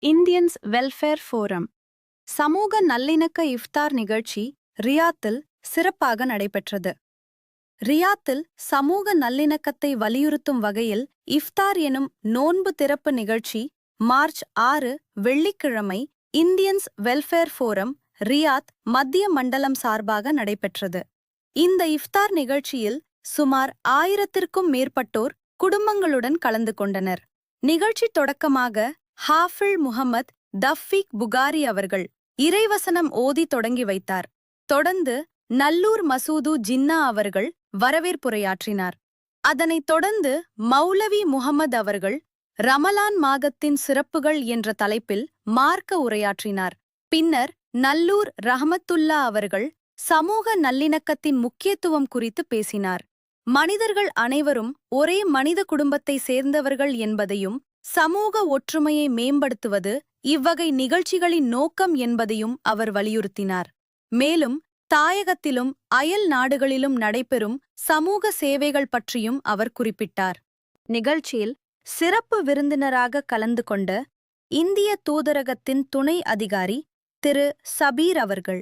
Indians welfare forum சமூக நல்லிணக்க இஃப்தார் நிகழ்ச்சி ரியாத்தில் சிறப்பாக நடைபெற்றது. ரியாத்தில் சமூக நல்லிணக்கத்தை வலியுறுத்தும் வகையில் இஃப்தார் எனும் நோன்பு திறப்பு நிகழ்ச்சி மார்ச் 6 வெள்ளிக்கிழமை இந்தியன்ஸ் வெல்ஃபேர் ஃபோரம் ரியாத் மத்திய மண்டலம் சார்பாக நடைபெற்றது. இந்த இஃப்தார் நிகழ்ச்சியில் சுமார் 1000த்திற்கும் மேற்பட்டோர் குடும்பங்களுடன் கலந்து கொண்டனர். நிகழ்ச்சி தொடக்கமாக ஹாஃபிழ் முஹம்மத் தஃபீக் புகாரி அவர்கள் இறைவசனம் ஓதி தொடங்கி வைத்தார். தொடர்ந்து நல்லூர் மசூது ஜின்னா அவர்கள் வரவேற்புரையாற்றினார். அதனைத் தொடர்ந்து மௌலவி முஹம்மது அவர்கள் ரமலான் மாதத்தின் சிறப்புகள் என்ற தலைப்பில் மார்க்க உரையாற்றினார். பின்னர் நல்லூர் ரஹமத்துல்லா அவர்கள் சமூக நல்லிணக்கத்தின் முக்கியத்துவம் குறித்து பேசினார். மனிதர்கள் அனைவரும் ஒரே மனித குடும்பத்தை சேர்ந்தவர்கள் என்பதையும் சமூக ஒற்றுமையை மேம்படுத்துவது இவ்வகை நிகழ்ச்சிகளின் நோக்கம் என்பதையும் அவர் வலியுறுத்தினார். மேலும் தாயகத்திலும் அயல் நாடுகளிலும் நடைபெறும் சமூக சேவைகள் பற்றியும் அவர் குறிப்பிட்டார். நிகழ்ச்சியில் சிறப்பு விருந்தினராக கலந்து கொண்ட இந்திய தூதரகத்தின் துணை அதிகாரி திரு சபீர் அவர்கள்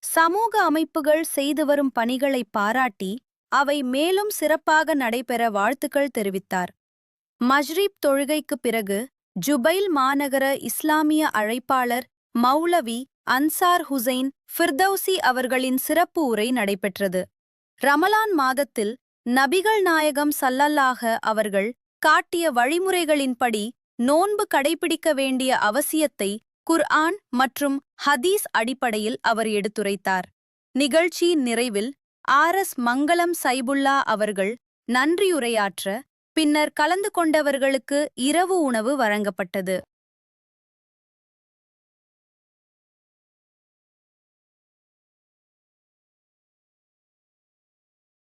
சமூக அமைப்புகள் செய்து வரும் பணிகளை பாராட்டி அவை மேலும் சிறப்பாக நடைபெற வாழ்த்துக்கள் தெரிவித்தார். மஜ்ரிப் தொழுகைக்கு பிறகு ஜுபைல் மாநகர இஸ்லாமிய அழைப்பாளர் மௌலவி அன்சார் ஹுசைன் ஃபிர்தௌசி அவர்களின் சிறப்பு உரை நடைபெற்றது. ரமலான் மாதத்தில் நபிகள் நாயகம் ஸல்லல்லாஹு அவர்கள் காட்டிய வழிமுறைகளின்படி நோன்பு கடைபிடிக்க வேண்டிய அவசியத்தை குர்ஆன் மற்றும் ஹதீஸ் அடிப்படையில் அவர் எடுத்துரைத்தார். நிகழ்ச்சியின் நிறைவில் ஆர்.எஸ். மங்களம் சைபுல்லா அவர்கள் நன்றியுரையாற்ற பின்னர் கலந்து கொண்டவர்களுக்கு இரவு உணவு வழங்கப்பட்டது.